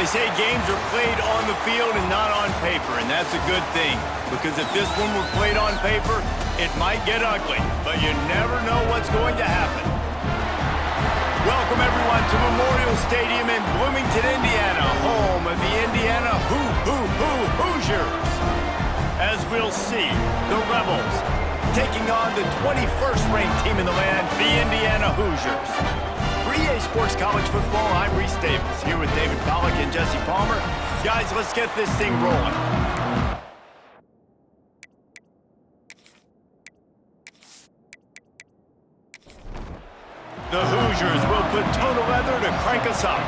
They say games are played on the field and not on paper, and that's a good thing. Because if this one were played on paper, it might get ugly, but you never know what's going to happen. Welcome, everyone, to Memorial Stadium in Bloomington, Indiana, home of the Indiana Hoosiers. As we'll see, the Rebels taking on the 21st-ranked team in the land, the Indiana Hoosiers. For EA Sports College Football, I'm Reese Davis, here with David Pollack and Jesse Palmer. Guys, let's get this thing rolling. The Hoosiers will put toe to leather to crank us up.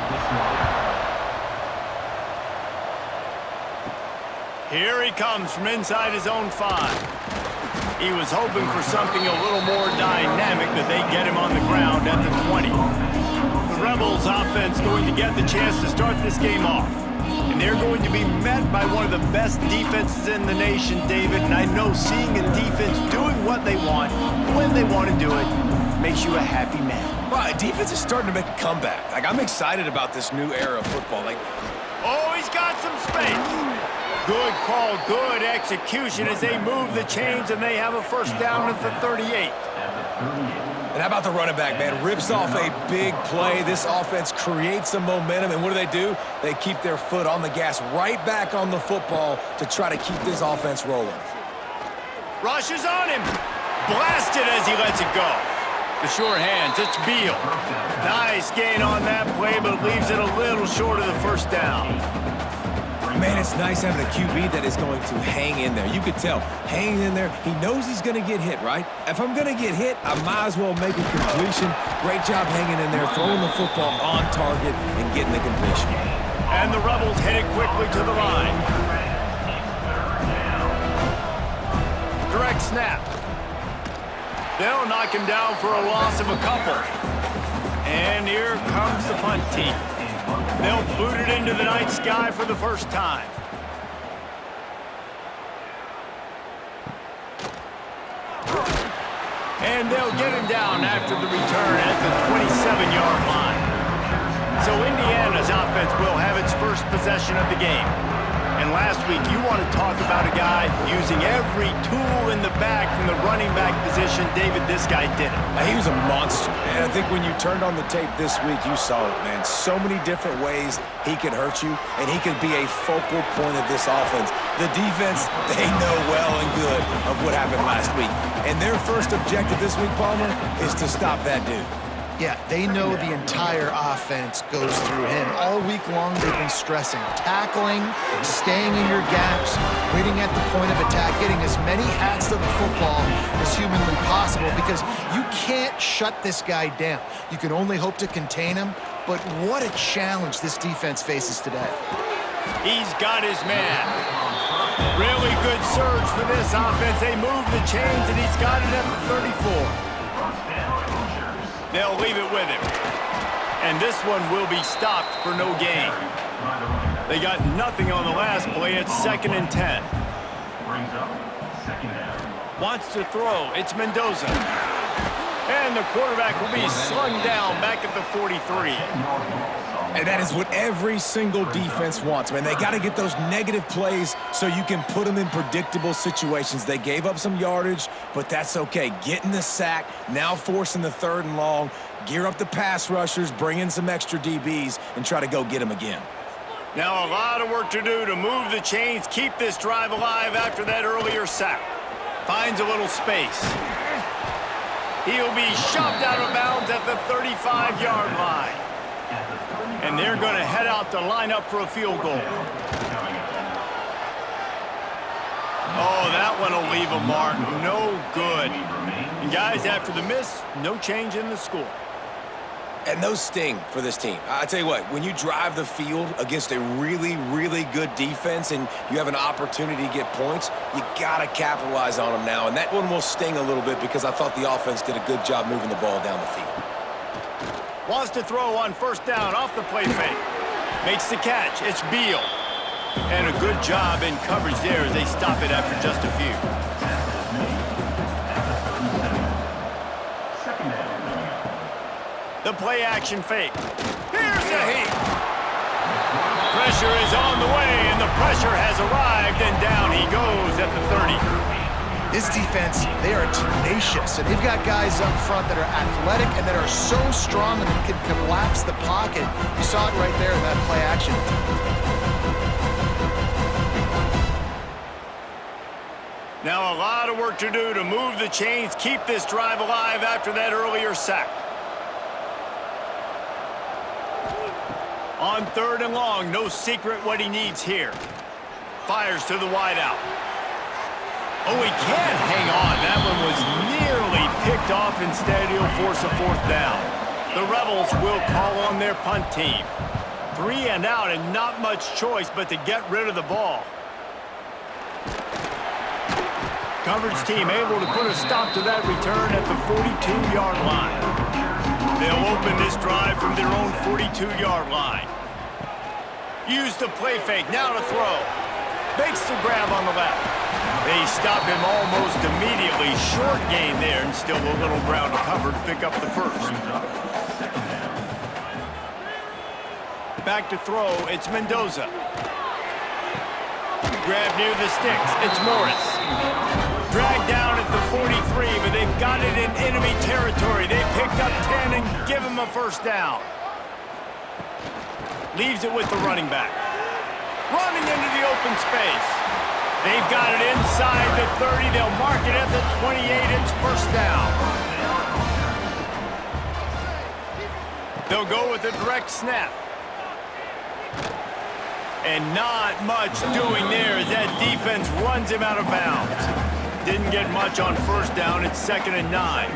Here he comes from inside his own 5. He was hoping for something a little more dynamic, but they get him on the ground at the 20. The Rebels offense going to get the chance to start this game off. And they're going to be met by one of the best defenses in the nation, David. And I know seeing a defense doing what they want, when they want to do it, makes you a happy man. Right, defense is starting to make a comeback. I'm excited about this new era of football. Oh, he's got some space. Good call, good execution as they move the chains, and they have a first down at the 38. And how about the running back, man? Rips off a big play. This offense creates some momentum, and what do? They keep their foot on the gas right back on the football to try to keep this offense rolling. Rushes on him. Blasted as he lets it go. The sure hands, it's Beal. Nice gain on that play, but leaves it a little short of the first down. Man, it's nice having a QB that is going to hang in there. You could tell, hanging in there, he knows he's going to get hit, right? If I'm going to get hit, I might as well make a completion. Great job hanging in there, throwing the football on target and getting the completion. And the Rebels headed quickly to the line. Direct snap. They'll knock him down for a loss of a couple. And here comes the punt team. They'll boot it into the night sky for the first time. And they'll get him down after the return at the 27-yard line. So Indiana's offense will have its first possession of the game. And last week, you want to talk about a guy using every tool in the bag from the running back position. David, this guy did it. He was a monster. And I think when you turned on the tape this week, you saw it, man. So many different ways he could hurt you, and he could be a focal point of this offense. The defense, they know well and good of what happened last week. And their first objective this week, Palmer, is to stop that dude. Yeah, they know the entire offense goes through him. All week long, they've been stressing. Tackling, staying in your gaps, waiting at the point of attack, getting as many hats to the football as humanly possible because you can't shut this guy down. You can only hope to contain him, but what a challenge this defense faces today. He's got his man. Really good surge for this offense. They move the chains, and he's got it at the 34. They'll leave it with him. And this one will be stopped for no gain. They got nothing on the last play. It's 2nd and 10. Wants to throw. It's Mendoza. And the quarterback will be slung down back at the 43. And that is what every single defense wants, man. They got to get those negative plays so you can put them in predictable situations. They gave up some yardage, but that's okay. Getting the sack, now forcing the 3rd and long, gear up the pass rushers, bring in some extra DBs, and try to go get them again. Now a lot of work to do to move the chains, keep this drive alive after that earlier sack. Finds a little space. He'll be shoved out of bounds at the 35-yard line. And they're going to head out to line up for a field goal. Oh, that one will leave a mark. No good. And guys, after the miss, no change in the score. And those sting for this team. I tell you what, when you drive the field against a really, really good defense and you have an opportunity to get points, you got to capitalize on them now. And that one will sting a little bit because I thought the offense did a good job moving the ball down the field. Wants to throw on first down off the play fake. Makes the catch. It's Beal. And a good job in coverage there as they stop it after just a few. The play action fake. Here's a heat. pressure is on the way, and the pressure has arrived, and down he goes at the 30. This defense, they are tenacious, and they've got guys up front that are athletic and that are so strong and that can collapse the pocket. You saw it right there in that play action. Now a lot of work to do to move the chains, keep this drive alive after that earlier sack. On 3rd and long, no secret what he needs here. Fires to the wideout. Oh, he can't hang on. That one was nearly picked off. Instead, he'll force a 4th down. The Rebels will call on their punt team. 3 and out, and not much choice but to get rid of the ball. Coverage team able to put a stop to that return at the 42-yard line. They'll open this drive from their own 42-yard line. Use the play fake, now to throw. Makes the grab on the left. They stop him almost immediately. Short gain there, and still a little ground to cover to pick up the first. Back to throw, it's Mendoza. Grab near the sticks, it's Morris. Dragged down at the 43, but they've got it in enemy territory. They picked up 10 and give him a 1st down. Leaves it with the running back. Running into the open space. They've got it inside the 30. They'll mark it at the 28. It's 1st down. They'll go with a direct snap. And not much doing there as that defense runs him out of bounds. Didn't get much on 1st down. It's 2nd and 9.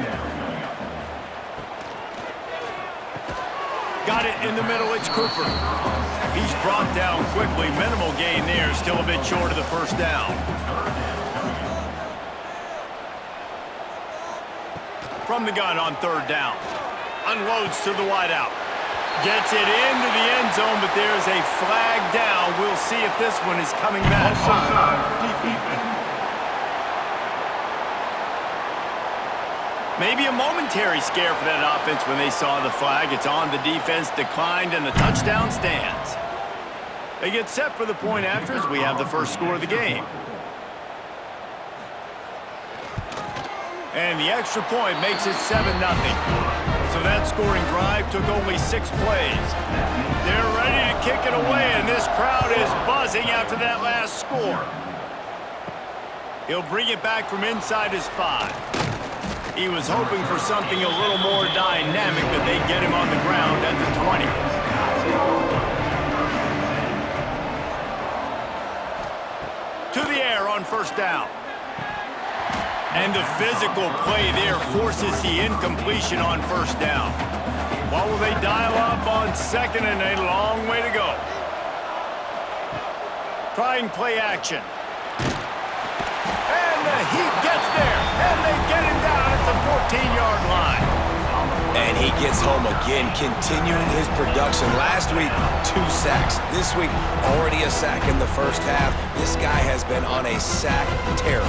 Got it in the middle. It's Cooper. He's brought down quickly. Minimal gain there. Still a bit short of the 1st down. From the gun on 3rd down. Unloads to the wideout. Gets it into the end zone, but there's a flag down. We'll see if this one is coming back. Maybe a momentary scare for that offense when they saw the flag. It's on, the defense declined, and the touchdown stands. They get set for the point after as we have the first score of the game. And the extra point makes it 7-0. So that scoring drive took only 6 plays. They're ready to kick it away, and this crowd is buzzing after that last score. He'll bring it back from inside his 5. He was hoping for something a little more dynamic, but they get him on the ground at the 20. To the air on 1st down. And the physical play there forces the incompletion on 1st down. What will they dial up on 2nd and a long way to go? Trying play action. And the Heat gets there, and they get him down at the 14-yard line. And he gets home again, continuing his production. Last week, 2 sacks. This week, already a sack in the 1st half. This guy has been on a sack terror.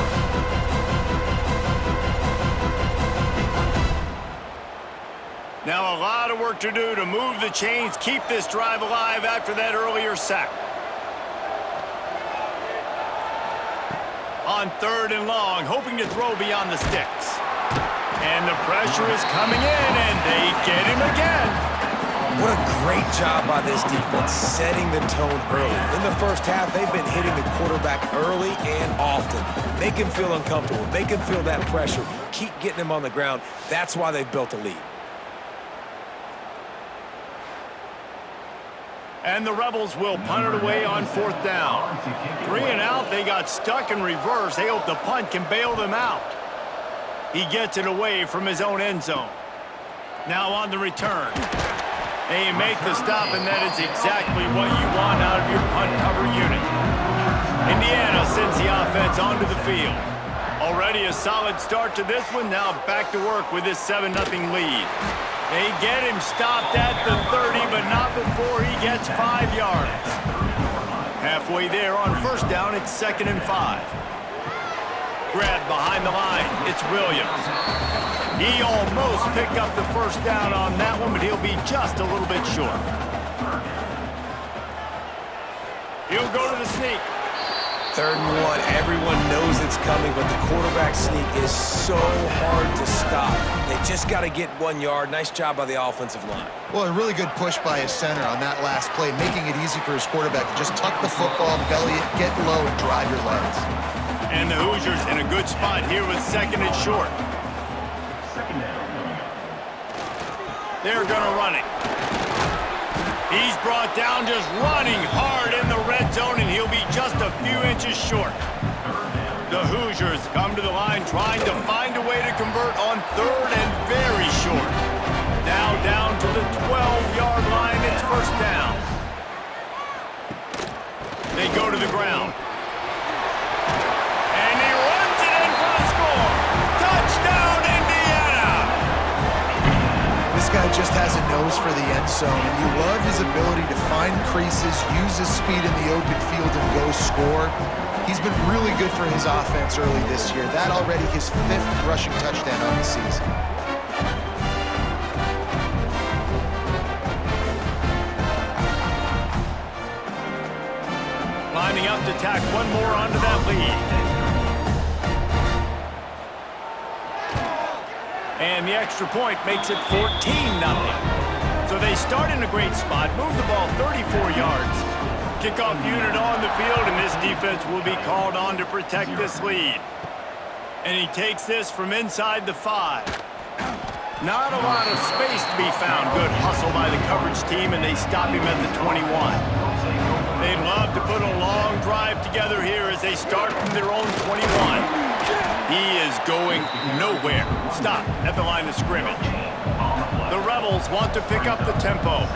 Now a lot of work to do to move the chains, keep this drive alive after that earlier sack. On 3rd and long, hoping to throw beyond the sticks. And the pressure is coming in, and they get him again. What a great job by this defense, setting the tone early. In the 1st half, they've been hitting the quarterback early and often. Make him feel uncomfortable, make him feel that pressure, keep getting him on the ground. That's why they've built a lead. And the Rebels will punt it away on 4th down. 3 and out, they got stuck in reverse. They hope the punt can bail them out. He gets it away from his own end zone. Now on the return. They make the stop, and that is exactly what you want out of your punt cover unit. Indiana sends the offense onto the field. Already a solid start to this one. Now back to work with this 7-0 lead. They get him stopped at the 30, but not before he gets 5 yards. Halfway there on 1st down, it's 2nd and 5. Grab behind the line, it's Williams. He almost picked up the 1st down on that one, but he'll be just a little bit short. He'll go to the sneak. 3rd and 1. Everyone knows it's coming, but the quarterback sneak is so hard to stop. They just got to get 1 yard. Nice job by the offensive line. Well, a really good push by his center on that last play, making it easy for his quarterback to just tuck the football, belly it, get low, and drive your legs. And the Hoosiers in a good spot here with 2nd and short. They're going to run it. He's brought down just running hard in the red zone, and he'll be just a few inches short. The Hoosiers come to the line trying to find a way to convert on 3rd and very short. Now down to the 12-yard line, it's 1st down. They go to the ground. And he runs it in for the score. Touchdown, Indiana! This guy just has a nose for the end zone, and you love his ability to find creases, use his speed in the open field, and go score. He's been really good for his offense early this year. That already his 5th rushing touchdown on the season. Lining up to tack one more onto that lead. And the extra point makes it 14-0. So they start in a great spot, move the ball 34 yards. Kickoff unit on the field, and this defense will be called on to protect this lead. And he takes this from inside the 5. Not a lot of space to be found. Good hustle by the coverage team, and they stop him at the 21. They'd love to put a long drive together here as they start from their own 21. He is going nowhere. Stop at the line of scrimmage. The Rebels want to pick up the tempo.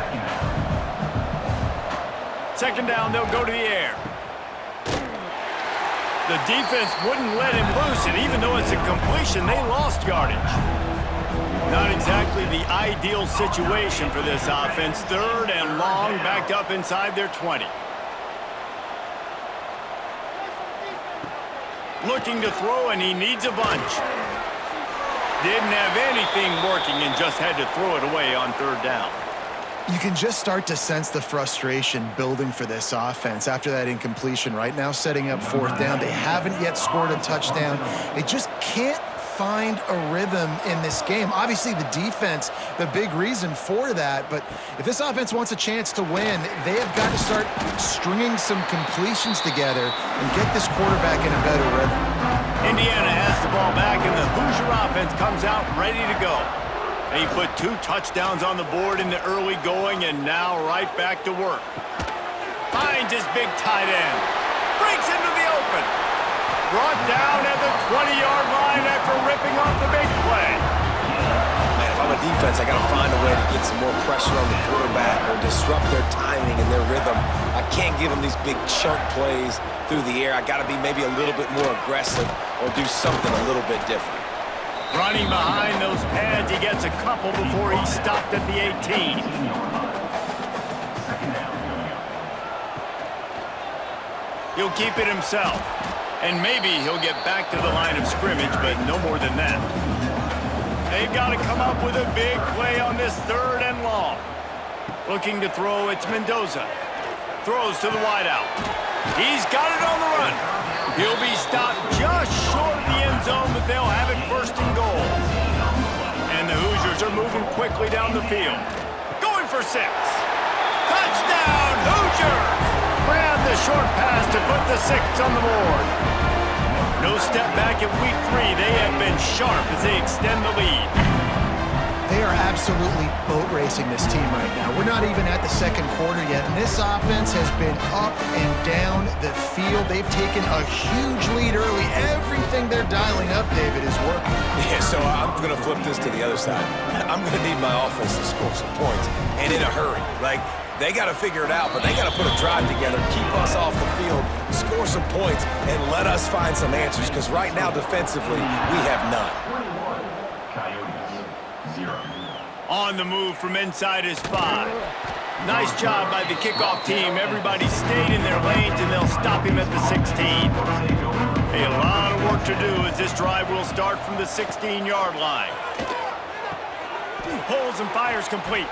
2nd down, they'll go to the air. The defense wouldn't let him loose, and even though it's a completion, they lost yardage. Not exactly the ideal situation for this offense. 3rd and long, backed up inside their 20. Looking to throw, and he needs a bunch. Didn't have anything working and just had to throw it away on 3rd down. You can just start to sense the frustration building for this offense after that incompletion. Right now, setting up 4th down. They haven't yet scored a touchdown. They just can't find a rhythm in this game. Obviously, the defense, the big reason for that. But if this offense wants a chance to win, they have got to start stringing some completions together and get this quarterback in a better rhythm. Indiana has the ball back, and the Hoosier offense comes out ready to go. They put 2 touchdowns on the board in the early going, and now right back to work. Finds his big tight end. Breaks into the open. Brought down at the 20-yard line after ripping off the big play. Man, if I'm a defense, I got to find a way to get some more pressure on the quarterback or disrupt their timing and their rhythm. I can't give them these big chunk plays through the air. I got to be maybe a little bit more aggressive or do something a little bit different. Running behind those pads, he gets a couple before he's stopped at the 18. He'll keep it himself. And maybe he'll get back to the line of scrimmage, but no more than that. They've got to come up with a big play on this 3rd and long. Looking to throw, it's Mendoza. Throws to the wideout. He's got it on the run. He'll be stopped just short of the end zone, but they'll have it 1st and goal. And the Hoosiers are moving quickly down the field. Going for 6. Touchdown, Hoosiers! Grab the short pass to put the 6 on the board. No step back at week 3. They have been sharp as they extend the lead. They are absolutely boat racing this team right now. We're not even at the 2nd quarter yet, and this offense has been up and down the field. They've taken a huge lead early. Everything they're dialing up, David, is working. Yeah, so I'm going to flip this to the other side. I'm going to need my offense to score some points, and in a hurry. Like, they got to figure it out, but they got to put a drive together, keep us off the field, score some points, and let us find some answers, because right now, defensively, we have none. On the move from inside his 5. Nice job by the kickoff team. Everybody stayed in their lanes, and they'll stop him at the 16. A lot of work to do as this drive will start from the 16-yard line. Pulls and fires complete.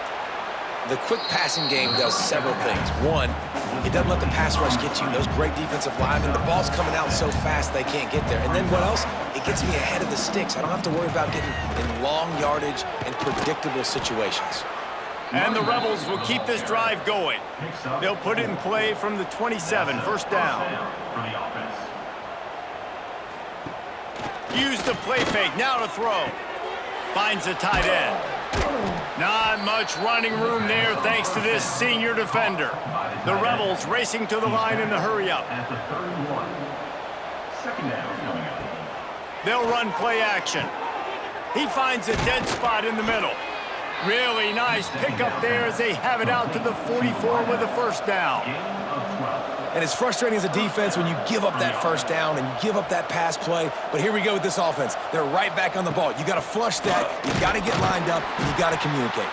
the quick passing game does several things. One, it doesn't let the pass rush get to you. Those great defensive linemen, the ball's coming out so fast they can't get there. And then what else? It gets me ahead of the sticks. I don't have to worry about getting in long yardage and predictable situations. And the Rebels will keep this drive going. They'll put it in play from the 27, first down. Use the play fake, now to throw. Finds the tight end. Not much running room there thanks to this senior defender. The Rebels racing to the line in the hurry-up. They'll run play action. He finds a dead spot in the middle. Really nice pickup there as they have it out to the 44 with a first down. And it's frustrating as a defense when you give up that first down and you give up that pass play. But here we go with this offense. They're right back on the ball. You got to flush that. You got to get lined up. And you got to communicate.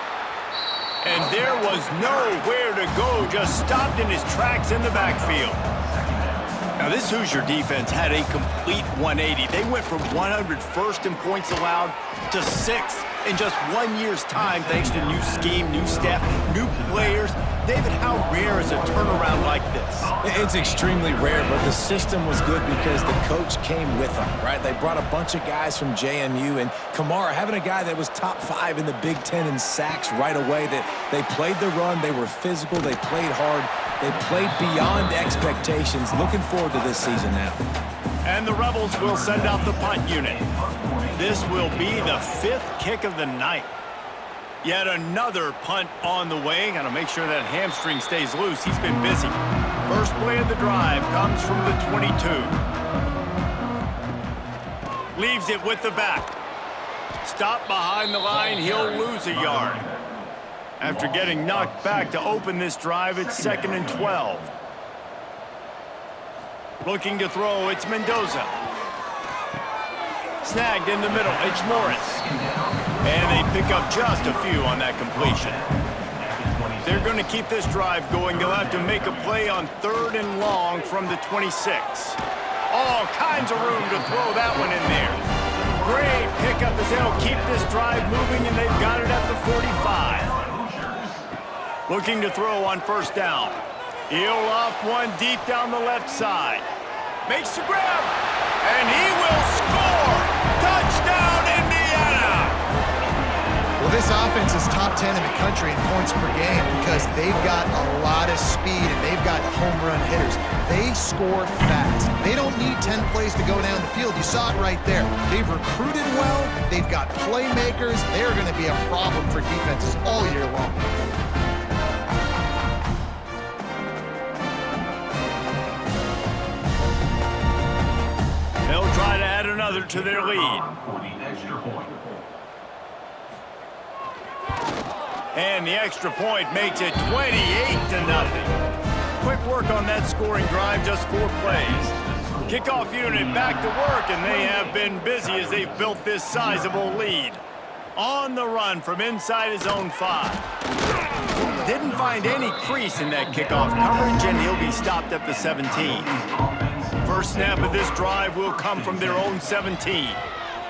And there was nowhere to go. Just stopped in his tracks in the backfield. Now this Hoosier defense had a complete 180. They went from 101st in points allowed to 6th in just 1 year's time thanks to new scheme, new staff, new players. David, how rare is a turnaround like this? It's extremely rare, but the system was good because the coach came with them, right? They brought a bunch of guys from JMU, and Kamara, having a guy that was top 5 in the Big Ten in sacks right away, that they played the run, they were physical, they played hard, they played beyond expectations. Looking forward to this season now. And the Rebels will send out the punt unit. This will be the 5th kick of the night. Yet another punt on the way. Got to make sure that hamstring stays loose. He's been busy. First play of the drive comes from the 22. Leaves it with the back. Stop behind the line. He'll lose a yard. After getting knocked back to open this drive, it's 2nd and 12. Looking to throw, it's Mendoza. Snagged in the middle, it's Morris. And they pick up just a few on that completion. They're going to keep this drive going. They'll have to make a play on 3rd and long from the 26. All kinds of room to throw that one in there. Great pickup as they'll keep this drive moving, and they've got it at the 45. Looking to throw on first down. He'll loft one deep down the left side. Makes the grab, and he will score! Touchdown, Indiana! Well, this offense is top 10 in the country in points per game because they've got a lot of speed and they've got home run hitters. They score fast. They don't need 10 plays to go down the field. You saw it right there. They've recruited well. They've got playmakers. They're going to be a problem for defenses all year long. They'll try to add another to their lead. And the extra point makes it 28-0. Quick work on that scoring drive, just 4 plays. Kickoff unit back to work, and they have been busy as they've built this sizable lead. On the run from inside his own 5. Didn't find any crease in that kickoff coverage, and he'll be stopped at the 17. First snap of this drive will come from their own 17.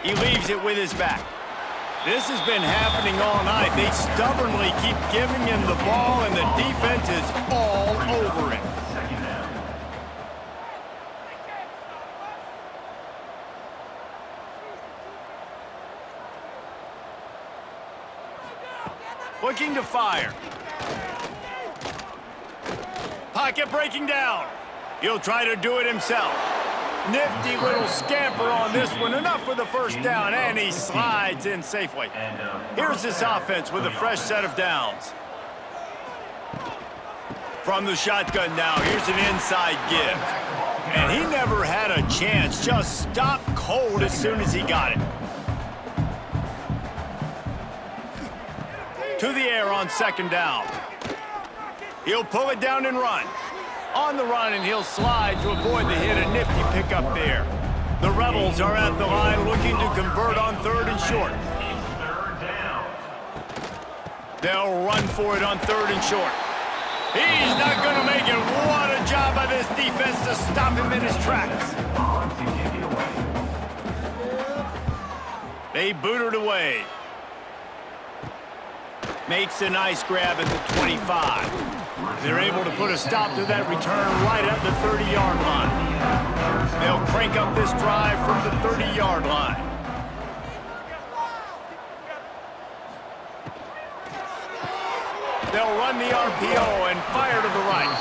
He leaves it with his back. This has been happening all night. They stubbornly keep giving him the ball, and the defense is all over it. Looking to fire. Pocket breaking down. He'll try to do it himself. Nifty little scamper on this one. Enough for the first down, and he slides in safely. Here's this offense with a fresh set of downs. From the shotgun now, here's an inside give. And he never had a chance. Just stopped cold as soon as he got it. To the air on 2nd down. He'll pull it down and run. On the run, and he'll slide to avoid the hit. A nifty pickup there. The Rebels are at the line looking to convert on 3rd and short. They'll run for it on 3rd and short. He's not going to make it. What a job by this defense to stop him in his tracks. They boot it away. Makes a nice grab at the 25. They're able to put a stop to that return right at the 30-yard line. They'll crank up this drive from the 30-yard line. They'll run the RPO and fire to the right.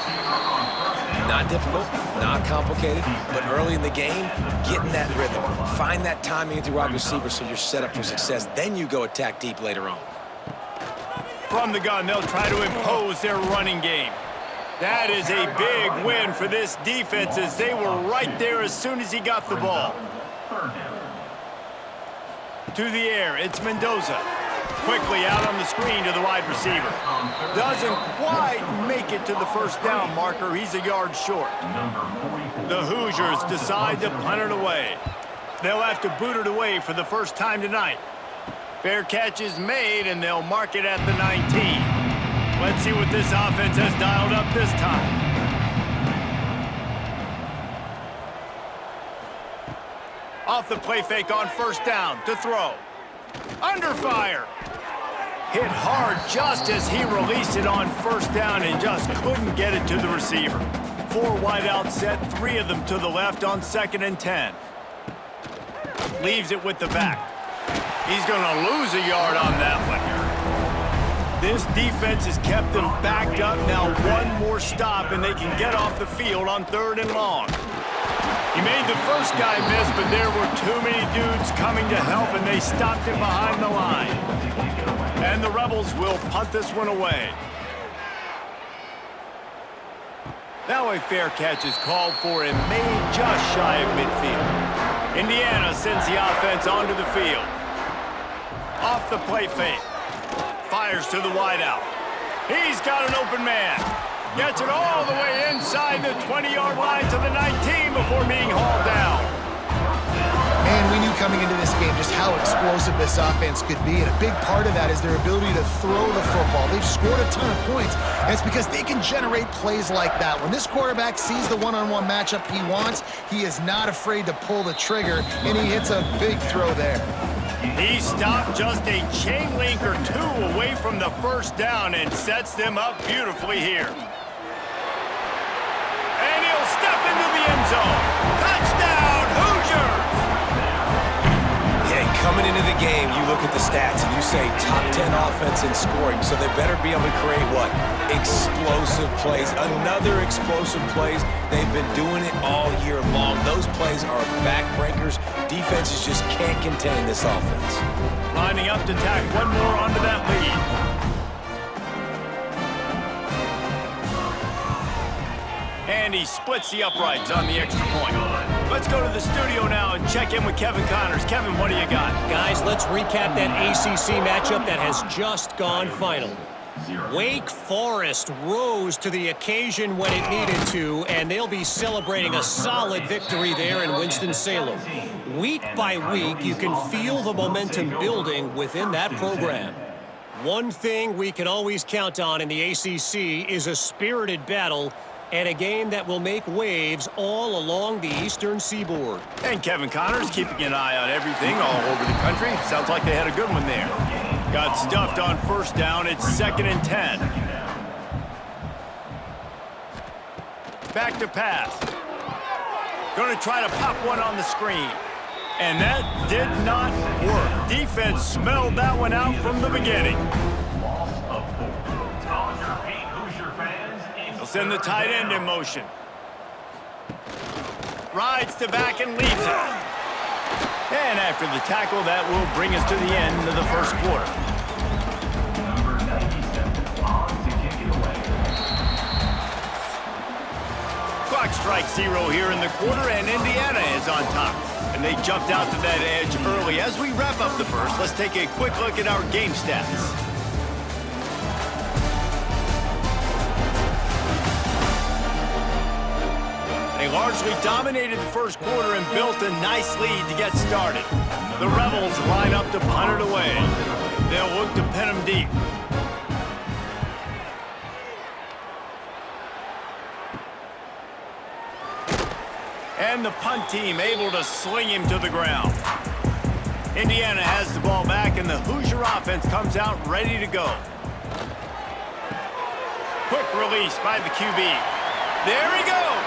Not difficult, not complicated, but early in the game, get in that rhythm. Find that timing with your wide receiver so you're set up for success. Then you go attack deep later on. From the gun, they'll try to impose their running game. That is a big win for this defense as they were right there as soon as he got the ball. To the air, it's Mendoza. Quickly out on the screen to the wide receiver. Doesn't quite make it to the first down marker. He's a yard short. The Hoosiers decide to punt it away. They'll have to boot it away for the first time tonight. Fair catch is made, and they'll mark it at the 19. Let's see what this offense has dialed up this time. Off the play fake on first down to throw. Under fire. Hit hard just as he released it on first down and just couldn't get it to the receiver. 4 wide out set, 3 of them to the left on 2nd and 10. Leaves it with the back. He's going to lose a yard on that one. This defense has kept them backed up. Now one more stop and they can get off the field on 3rd and long. He made the first guy miss, but there were too many dudes coming to help, and they stopped him behind the line. And the Rebels will punt this one away. Now a fair catch is called for and made just shy of midfield. Indiana sends the offense onto the field. Off the play fake. Fires to the wideout. He's got an open man. Gets it all the way inside the 20-yard line to the 19 before being hauled down. Man, we knew coming into this game just how explosive this offense could be, and a big part of that is their ability to throw the football. They've scored a ton of points, and it's because they can generate plays like that. When this quarterback sees the one-on-one matchup he wants, he is not afraid to pull the trigger, and he hits a big throw there. He stopped just a chain link or 2 away from the first down and sets them up beautifully here. And he'll step into the end zone. Touchdown, Hoosiers! Yeah, coming into the game, you look at the stats and you say top 10 offense in scoring, so they better be able to create what? Explosive plays. Another explosive plays. They've been doing it all year long. Those plays are backbreakers. Defenses just can't contain this offense. Lining up to tack one more onto that lead. And he splits the uprights on the extra point. Let's go to the studio now and check in with Kevin Connors. Kevin, what do you got? Guys, let's recap that ACC matchup that has just gone final. Wake Forest rose to the occasion when it needed to, and they'll be celebrating a solid victory there in Winston-Salem. Week by week, you can feel the momentum building within that program. One thing we can always count on in the ACC is a spirited battle and a game that will make waves all along the Eastern Seaboard. And Kevin Connors keeping an eye on everything all over the country. Sounds like they had a good one there. Got stuffed on first down. It's 2nd and 10. Back to pass. Going to try to pop one on the screen. And that did not work. Defense smelled that one out from the beginning. They'll send the tight end in motion. Rides to back and leaves it. And after the tackle, that will bring us to the end of the first quarter. Clock strikes 0 here in the quarter, and Indiana is on top. And they jumped out to that edge early. As we wrap up the first, let's take a quick look at our game stats. They largely dominated the first quarter and built a nice lead to get started. The Rebels line up to punt it away. They'll look to pin them deep. And the punt team able to sling him to the ground. Indiana has the ball back, and the Hoosier offense comes out ready to go. Quick release by the QB. There he goes.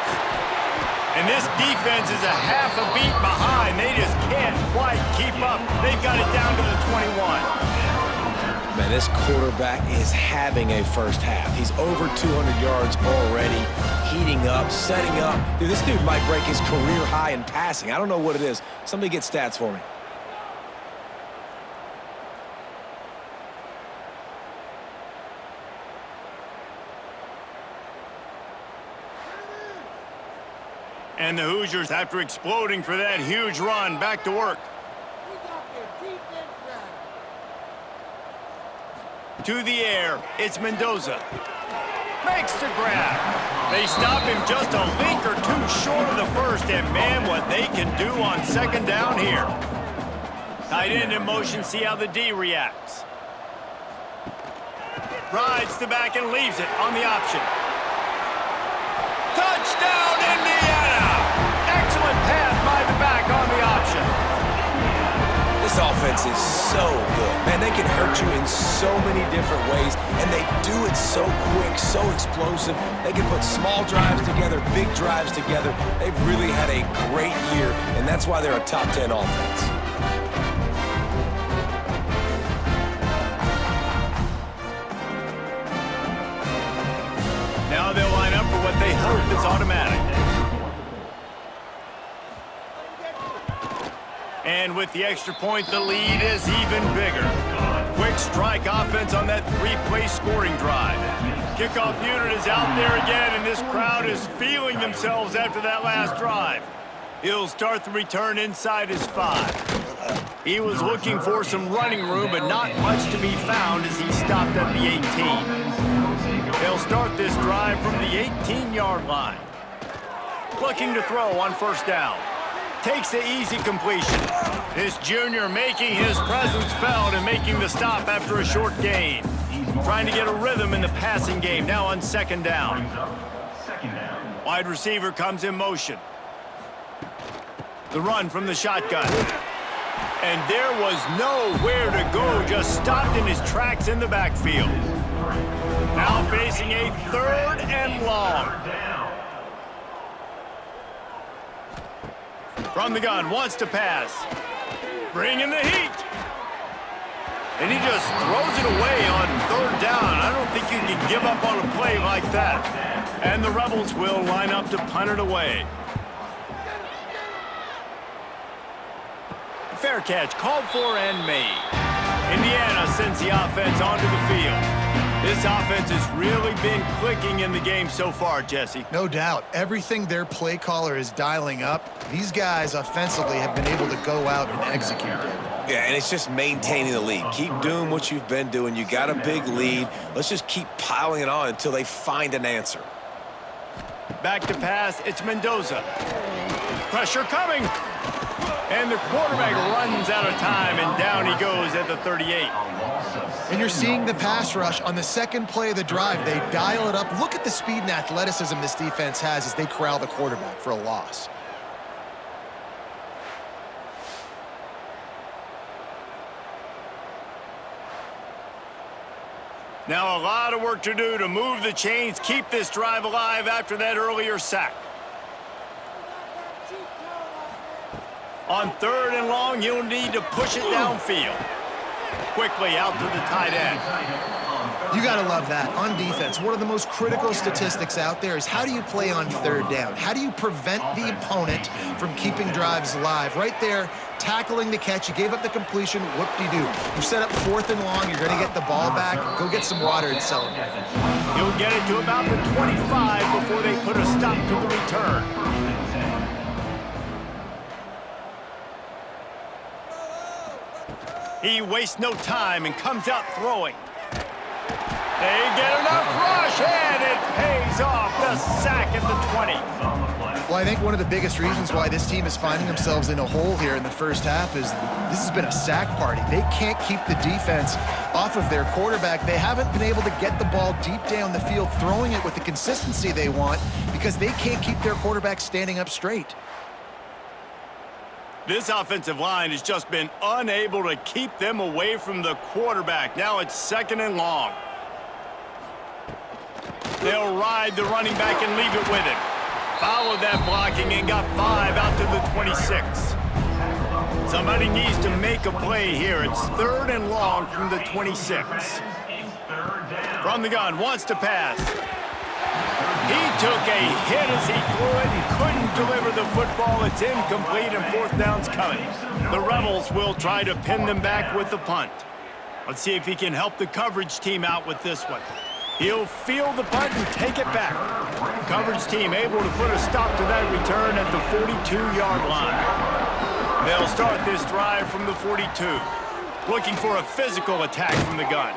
And this defense is a half a beat behind. They just can't quite keep up. They've got it down to the 21. Man, this quarterback is having a first half. He's over 200 yards already, heating up, setting up. Dude, this dude might break his career high in passing. I don't know what it is. Somebody get stats for me. And the Hoosiers, after exploding for that huge run, back to work. To the air, it's Mendoza. Makes the grab. They stop him just a link or two short of the first, and man, what they can do on second down here. Tight end in motion, see how the D reacts. Rides the back and leaves it on the option. Touchdown, Indiana! Excellent pass by the back on the option. This offense is so good. Man, they can hurt you in so many different ways, and they do it so quick, so explosive. They can put small drives together, big drives together. They've really had a great year, and that's why they're a top 10 offense. Now they'll line up for what they hope is automatic. And with the extra point, the lead is even bigger. Quick strike offense on that three-play scoring drive. Kickoff unit is out there again, and this crowd is feeling themselves after that last drive. He'll start the return inside his 5. He was looking for some running room, but not much to be found as he stopped at the 18. They'll start this drive from the 18-yard line. Looking to throw on first down. Takes the easy completion. This junior making his presence felt and making the stop after a short gain. Trying to get a rhythm in the passing game, now on second down. Wide receiver comes in motion. The run from the shotgun. And there was nowhere to go, just stopped in his tracks in the backfield. Now facing a 3rd and long. From the gun, wants to pass. Bringing the heat. And he just throws it away on 3rd down. I don't think you can give up on a play like that. And the Rebels will line up to punt it away. Fair catch, called for and made. Indiana sends the offense onto the field. This offense has really been clicking in the game so far, Jesse. No doubt. Everything their play caller is dialing up, these guys offensively have been able to go out and execute it. Yeah, and it's just maintaining the lead. Keep doing what you've been doing. You got a big lead. Let's just keep piling it on until they find an answer. Back to pass, it's Mendoza. Pressure coming. And the quarterback runs out of time, and down he goes at the 38. And you're seeing the pass rush on the second play of the drive. They dial it up. Look at the speed and athleticism this defense has as they corral the quarterback for a loss. Now a lot of work to do to move the chains, keep this drive alive after that earlier sack. On 3rd and long, you'll need to push it downfield. Quickly out to the tight end. You got to love that. On defense, one of the most critical statistics out there is how do you play on 3rd down? How do you prevent the opponent from keeping drives alive? Right there, tackling the catch. You gave up the completion. Whoop-de-doo. You set up 4th and long. You're going to get the ball back. Go get some water and celebrate. You'll get it to about the 25 before they put a stop to the return. He wastes no time and comes out throwing. They get enough rush, and it pays off. The sack at the 20. Well, I think one of the biggest reasons why this team is finding themselves in a hole here in the first half is this has been a sack party. They can't keep the defense off of their quarterback. They haven't been able to get the ball deep down the field, throwing it with the consistency they want because they can't keep their quarterback standing up straight. This offensive line has just been unable to keep them away from the quarterback. Now it's 2nd and long. They'll ride the running back and leave it with him. Followed that blocking and got 5 out to the 26. Somebody needs to make a play here. It's 3rd and long from the 26. From the gun, wants to pass. He took a hit as he threw it and couldn't deliver the football. It's incomplete and 4th down's coming. The Rebels will try to pin them back with the punt. Let's see if he can help the coverage team out with this one. He'll field the punt and take it back. Coverage team able to put a stop to that return at the 42-yard line. They'll start this drive from the 42. Looking for a physical attack from the gun.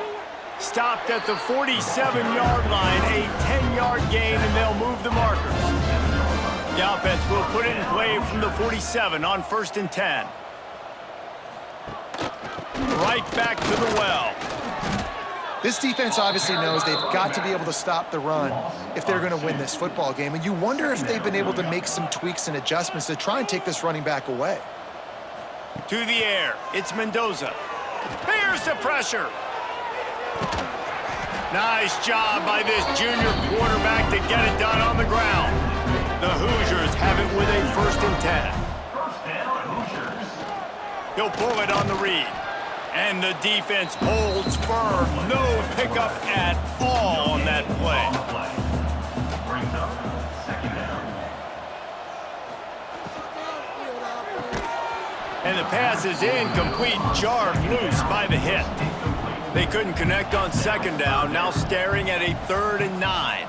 Stopped at the 47-yard line, a 10-yard gain, and they'll move the markers. The offense will put it in play from the 47 on 1st and 10. Right back to the well. This defense obviously knows they've got to be able to stop the run if they're going to win this football game. And you wonder if they've been able to make some tweaks and adjustments to try and take this running back away. To the air, it's Mendoza. Here's the pressure. Nice job by this junior quarterback to get it done on the ground. The Hoosiers have it with a 1st and 10. He'll pull it on the read. And the defense holds firm. No pickup at all on that play. And the pass is incomplete, jarred loose by the hit. They couldn't connect on 2nd down, now staring at a 3rd and 9.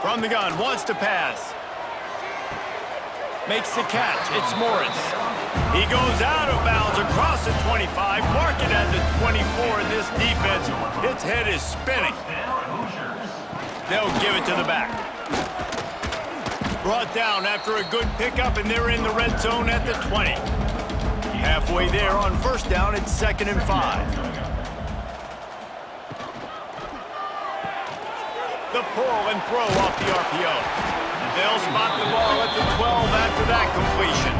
From the gun, wants to pass. Makes the catch, it's Morris. He goes out of bounds across the 25, mark it at the 24, and this defense, its head is spinning. They'll give it to the back. Brought down after a good pickup, and they're in the red zone at the 20. Halfway there on 1st down, it's 2nd and 5. The pull and throw off the RPO. They'll spot the ball at the 12 after that completion.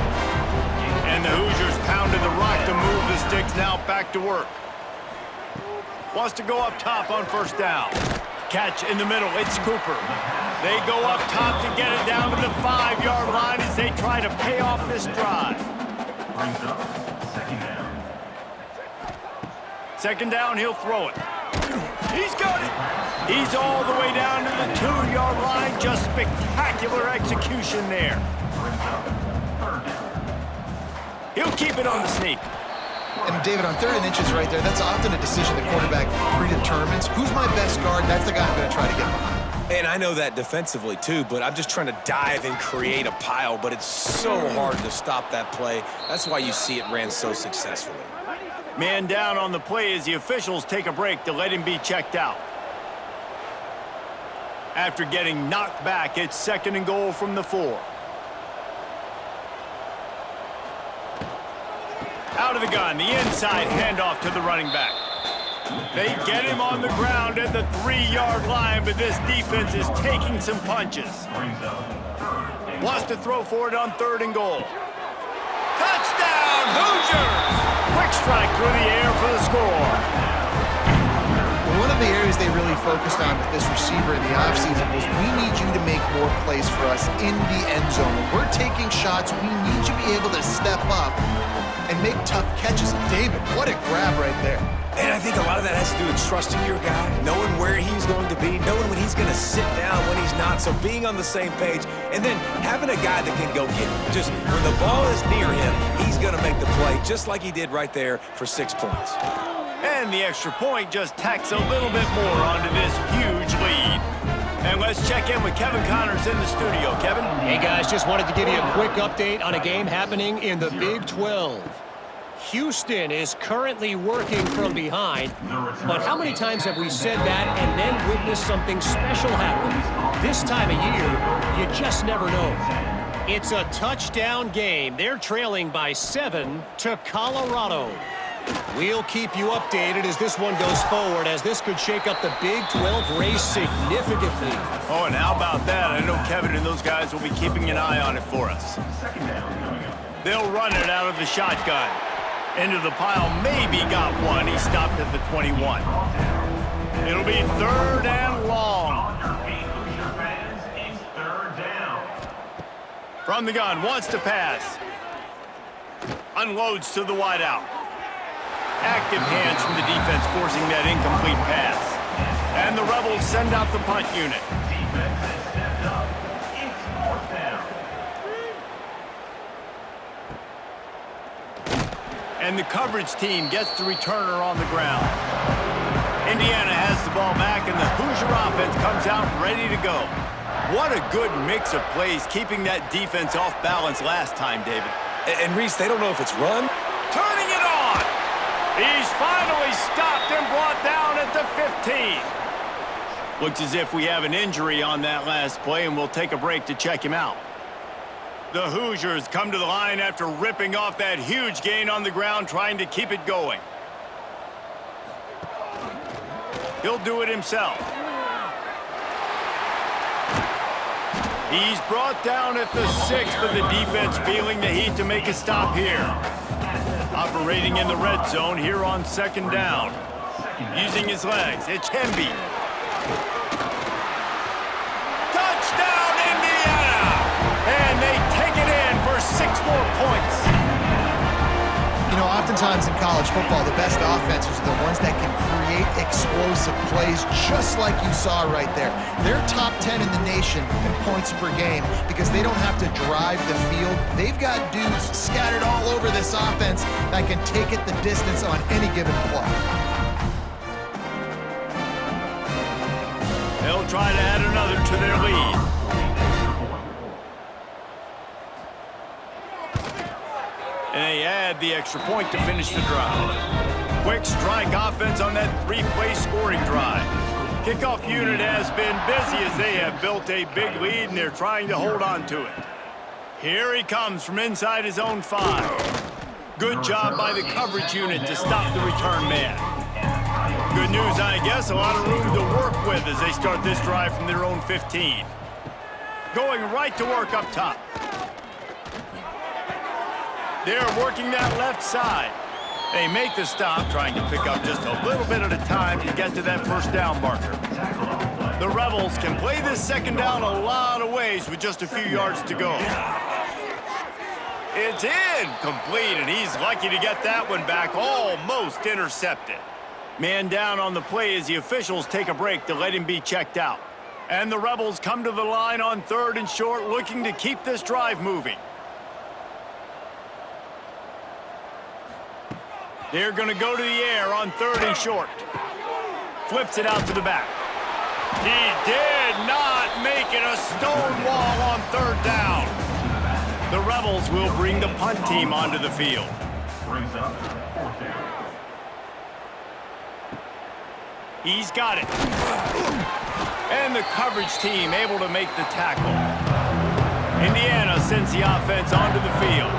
And the Hoosiers pounded the rock to move the sticks, now back to work. Wants to go up top on 1st down. Catch in the middle, it's Cooper. They go up top to get it down to the 5-yard line as they try to pay off this drive. 2nd down, he'll throw it. He's got it. He's all the way down to the 2-yard line. Just spectacular execution there. He'll keep it on the sneak. And David, on 3rd and inches right there, that's often a decision the quarterback predetermines. Who's my best guard? That's the guy I'm going to try to get behind. And I know that defensively too, but I'm just trying to dive and create a pile, but it's so hard to stop that play. That's why you see it ran so successfully. Man down on the play as the officials take a break to let him be checked out. After getting knocked back, it's 2nd and goal from the 4. Out of the gun, the inside handoff to the running back. They get him on the ground at the 3-yard line, but this defense is taking some punches. Wants to throw for it on 3rd and goal. Touchdown, Hoosiers! Quick strike through the air for the score. One of the areas they really focused on with this receiver in the offseason was we need you to make more plays for us in the end zone. When we're taking shots, we need you to be able to step up and make tough catches. David, what a grab right there. And I think a lot of that has to do with trusting your guy, knowing where he's going to be, knowing when he's going to sit down, when he's not, so being on the same page, and then having a guy that can go get it. Just when the ball is near him, he's going to make the play, just like he did right there for 6 points. And the extra point just tacks a little bit more onto this huge lead. And let's check in with Kevin Connors in the studio. Kevin? Hey, guys, just wanted to give you a quick update on a game happening in the Big 12. Houston is currently working from behind, but how many times have we said that and then witnessed something special happen? This time of year, you just never know. It's a touchdown game. They're trailing by 7 to Colorado. We'll keep you updated as this one goes forward, as this could shake up the Big 12 race significantly. Oh, and how about that? I know Kevin and those guys will be keeping an eye on it for us. They'll run it out of the shotgun. Into the pile, maybe got one. He stopped at the 21. It'll be 3rd and long. From the gun, wants to pass. Unloads to the wideout. Active hands from the defense forcing that incomplete pass. And the Rebels send out the punt unit. And the coverage team gets the returner on the ground. Indiana has the ball back, and the Hoosier offense comes out ready to go. What a good mix of plays, keeping that defense off balance last time, David. And Reese, they don't know if it's run. Turning it on! He's finally stopped and brought down at the 15. Looks as if we have an injury on that last play, and we'll take a break to check him out. The Hoosiers come to the line after ripping off that huge gain on the ground, trying to keep it going. He'll do it himself. He's brought down at the 6, but the defense feeling the heat to make a stop here. Operating in the red zone here on 2nd down. Using his legs, it's Hemby. Touchdown, Indiana! And they take it in for 6 more points. You know, oftentimes in college football, the best offenses are the ones that can create explosive plays just like you saw right there. They're top 10 in the nation in points per game because they don't have to drive the field. They've got dudes scattered all over this offense that can take it the distance on any given play. They'll try to add another to their lead. And they add the extra point to finish the drive. Quick strike offense on that 3-play scoring drive. Kickoff unit has been busy as they have built a big lead and they're trying to hold on to it. Here he comes from inside his own 5. Good job by the coverage unit to stop the return man. Good news, I guess, a lot of room to work with as they start this drive from their own 15. Going right to work up top. They're working that left side. They make the stop, trying to pick up just a little bit at a time to get to that 1st down marker. The Rebels can play this 2nd down a lot of ways with just a few yards to go. It's incomplete, and he's lucky to get that one back, almost intercepted. Man down on the play as the officials take a break to let him be checked out. And the Rebels come to the line on 3rd and short, looking to keep this drive moving. They're going to go to the air on 3rd and short. Flips it out to the back. He did not make it a stone wall on 3rd down. The Rebels will bring the punt team onto the field. He's got it. And the coverage team able to make the tackle. Indiana sends the offense onto the field.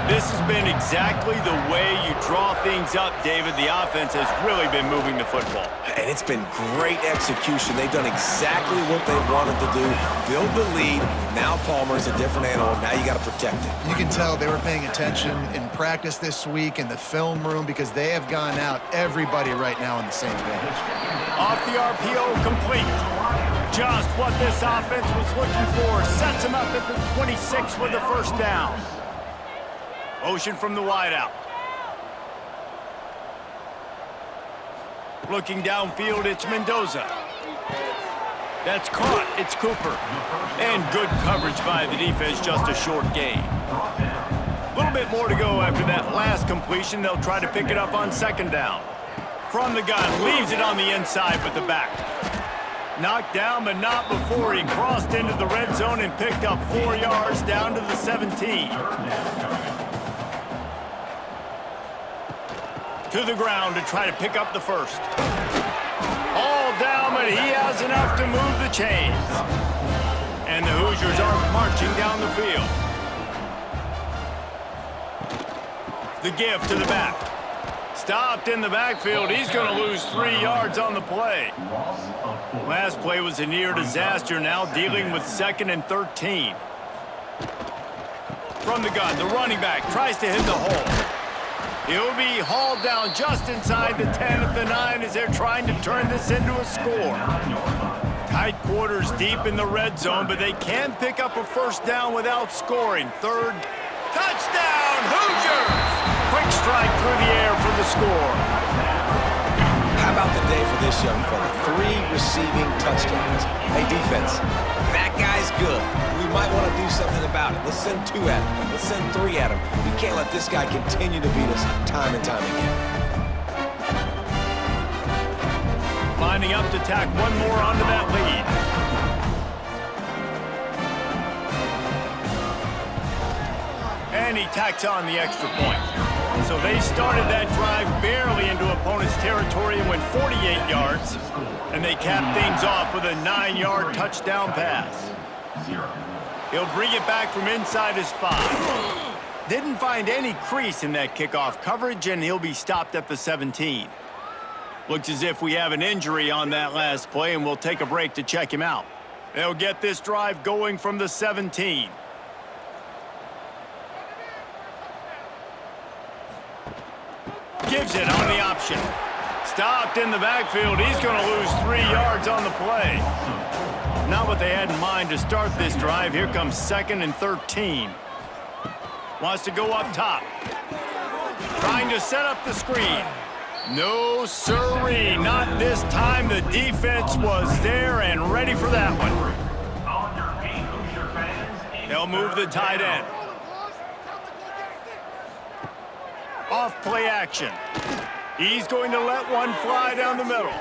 This has been exactly the way you draw things up, David. The offense has really been moving the football. And it's been great execution. They've done exactly what they wanted to do. Build the lead. Now Palmer's a different animal. Now you got to protect it. You can tell they were paying attention in practice this week in the film room because they have gone out, everybody right now on the same page. Off the RPO, complete. Just what this offense was looking for. Sets him up at the 26 with the 1st down. Motion from the wideout. Looking downfield, it's Mendoza. That's caught. It's Cooper. And good coverage by the defense, just a short gain. A little bit more to go after that last completion. They'll try to pick it up on 2nd down. From the gun, leaves it on the inside with the back. Knocked down, but not before he crossed into the red zone and picked up 4 yards down to the 17. To the ground to try to pick up the 1st. All down, but he has enough to move the chains. And the Hoosiers are marching down the field. The give to the back. Stopped in the backfield. He's going to lose 3 yards on the play. Last play was a near disaster, now dealing with 2nd and 13. From the gun, the running back tries to hit the hole. He'll be hauled down just inside the 10 at the 9 as they're trying to turn this into a score. Tight quarters deep in the red zone, but they can pick up a first down without scoring. Third, touchdown, Hoosiers! Quick strike through the air for the score. How about the day for this young fella? 3 receiving touchdowns. Hey, defense, that guy's good. We might want to do something about it. Let's send 2 at him. Let's send 3 at him. We can't let this guy continue to beat us time and time again. Lining up to tack one more onto that lead. And he tacks on the extra point. So they started that drive barely into opponent's territory and went 48 yards. And they capped things off with a 9-yard touchdown pass. He'll bring it back from inside his 5. Didn't find any crease in that kickoff coverage, and he'll be stopped at the 17. Looks as if we have an injury on that last play, and we'll take a break to check him out. They'll get this drive going from the 17. Gives it on the option. Stopped in the backfield. He's going to lose 3 yards on the play. Not what they had in mind to start this drive. Here comes 2nd and 13. Wants to go up top. Trying to set up the screen. No sirree, not this time. The defense was there and ready for that one. They'll move the tight end. Off play action. He's going to let one fly down the middle.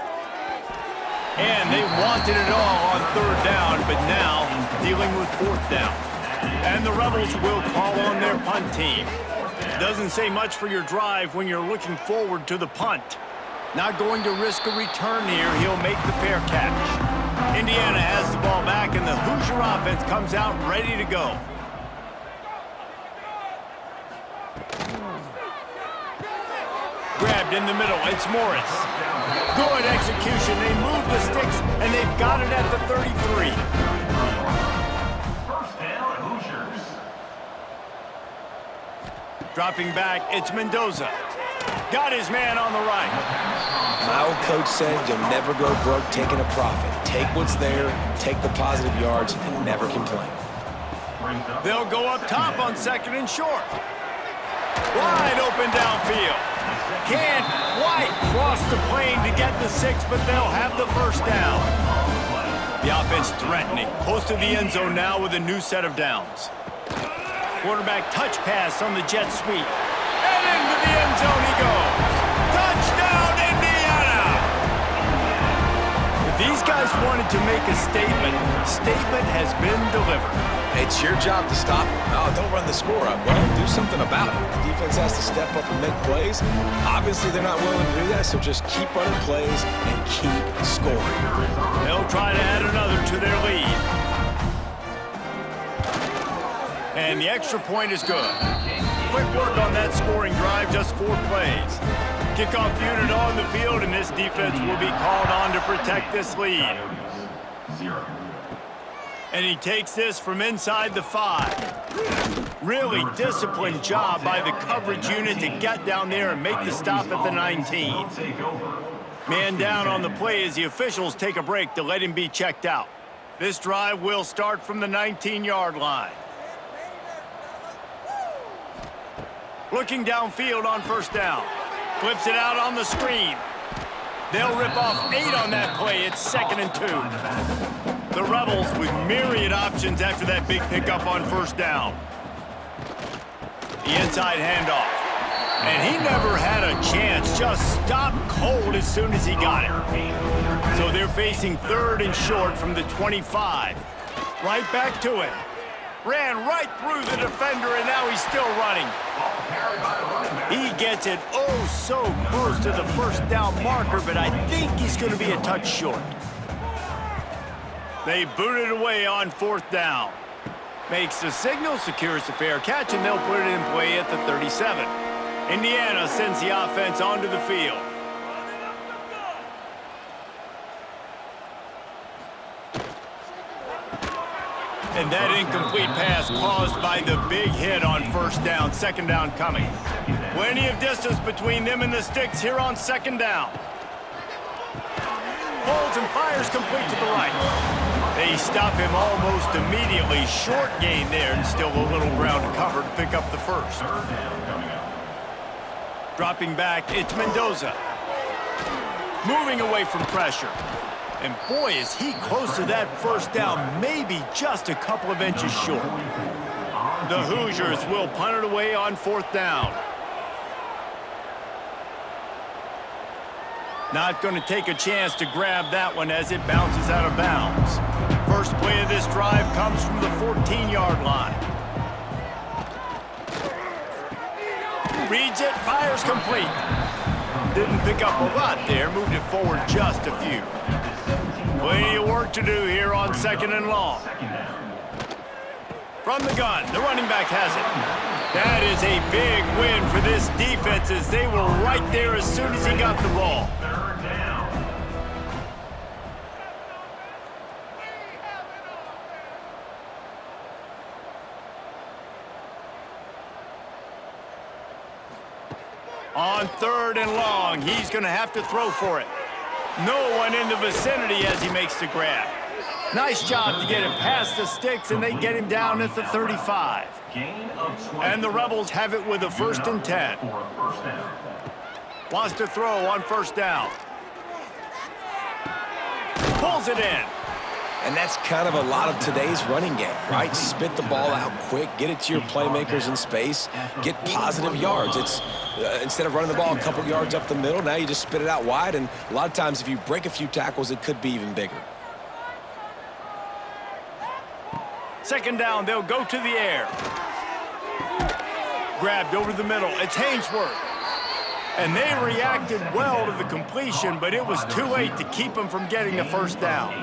And they wanted it all on 3rd down, but now dealing with 4th down. And the Rebels will call on their punt team. Doesn't say much for your drive when you're looking forward to the punt. Not going to risk a return here. He'll make the fair catch. Indiana has the ball back, and the Hoosier offense comes out ready to go. Grabbed in the middle. It's Morris. Good execution. They move the sticks, and they've got it at the 33. Dropping back, it's Mendoza. Got his man on the right. My old coach said you'll never go broke taking a profit. Take what's there, take the positive yards, and never complain. They'll go up top on 2nd and short. Wide open downfield. Can't quite cross the plane to get the 6, but they'll have the first down. The offense threatening. Close to the end zone now with a new set of downs. Quarterback touch pass on the jet sweep. And into the end zone he goes. Touchdown, Indiana! If these guys wanted to make a statement has been delivered. It's your job to stop them. No, don't run the score up. Well, do something about it. The defense has to step up and make plays. Obviously, they're not willing to do that, so just keep running plays and keep scoring. They'll try to add another to their lead. And the extra point is good. Quick work on that scoring drive, just 4 plays. Kickoff unit on the field, and this defense will be called on to protect this lead. And he takes this from inside the 5. Really disciplined job by the coverage unit to get down there and make the stop at the 19. Man down on the play as the officials take a break to let him be checked out. This drive will start from the 19-yard line. Looking downfield on 1st down. Flips it out on the screen. They'll rip off 8 on that play. It's 2nd and 2. The Rebels with myriad options after that big pickup on 1st down. The inside handoff. And he never had a chance. Just stopped cold as soon as he got it. So they're facing 3rd and short from the 25. Right back to him. Ran right through the defender, and now he's still running. He gets it oh so close to the 1st down marker, but I think he's going to be a touch short. They boot it away on 4th down. Makes the signal, secures the fair catch, and they'll put it in play at the 37. Indiana sends the offense onto the field. And that incomplete pass caused by the big hit on 1st down, 2nd down coming. Plenty of distance between them and the sticks here on 2nd down. pulls and fires complete to the right. They stop him almost immediately. Short gain there, and still a little ground to cover to pick up the first. Dropping back, it's Mendoza. Moving away from pressure. And boy, is he close to that first down, maybe just a couple of inches short. The Hoosiers will punt it away on 4th down. Not going to take a chance to grab that one as it bounces out of bounds. First play of this drive comes from the 14-yard line. Reads it, fires complete. Didn't pick up a lot there, moved it forward just a few. Plenty of work to do here on 2nd and long. From the gun, the running back has it. That is a big win for this defense as they were right there as soon as he got the ball. On 3rd and long, he's going to have to throw for it. No one in the vicinity as he makes the grab. Nice job to get him past the sticks, and they get him down at the 35. And the Rebels have it with a 1st and 10. Wants to throw on 1st down. Pulls it in. And that's kind of a lot of today's running game, right? Spit the ball out quick, get it to your playmakers in space, get positive yards. It's instead of running the ball a couple yards up the middle, now you just spit it out wide, and a lot of times if you break a few tackles, it could be even bigger. 2nd down, they'll go to the air. Grabbed over the middle, it's Hainsworth. And they reacted well to the completion, but it was too late to keep them from getting the 1st down.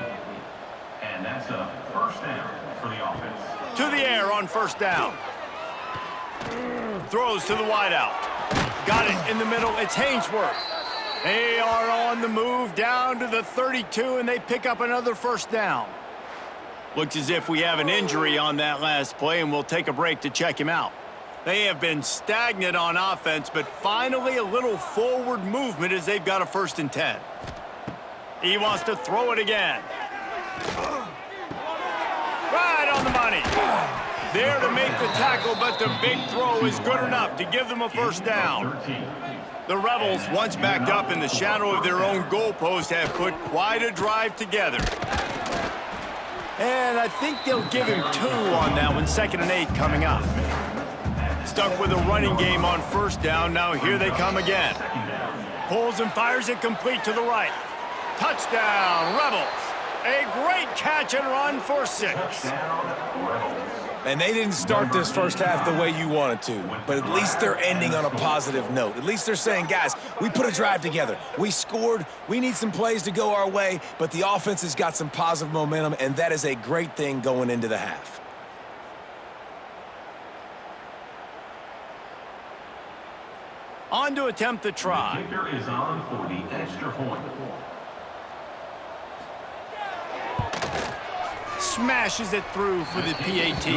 And that's a 1st down for the offense. To the air on 1st down. Throws to the wideout. Got it in the middle. It's Hainsworth. They are on the move down to the 32, and they pick up another 1st down. Looks as if we have an injury on that last play, and we'll take a break to check him out. They have been stagnant on offense, but finally a little forward movement as they've got a 1st and 10. He wants to throw it again. Right on the money. There to make the tackle, but the big throw is good enough to give them a 1st down. The Rebels, once backed up in the shadow of their own goalpost, have put quite a drive together. And I think they'll give him 2 on that one, 2nd and 8 coming up. Stuck with a running game on 1st down, now here they come again. Pulls and fires it complete to the right. Touchdown, Rebels. A great catch and run for 6. And they didn't start this first half the way you wanted to, but at least they're ending on a positive note. At least they're saying, guys, we put a drive together. We scored. We need some plays to go our way, but the offense has got some positive momentum, and that is a great thing going into the half. On to attempt the try. The kicker is on for the extra point. Smashes it through for the PAT.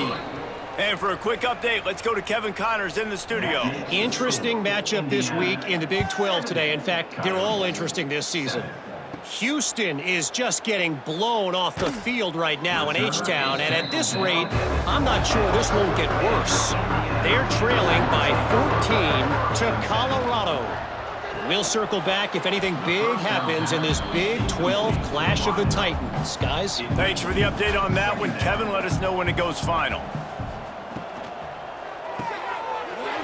And for a quick update, let's go to Kevin Connors in the studio. Interesting matchup this week in the Big 12 today. In fact, they're all interesting this season. Houston is just getting blown off the field right now in H-Town, and at this rate, I'm not sure this won't get worse. They're trailing by 14 to Colorado. We'll circle back if anything big happens in this Big 12 Clash of the Titans. Guys? Thanks for the update on that one, Kevin. Let us know when it goes final.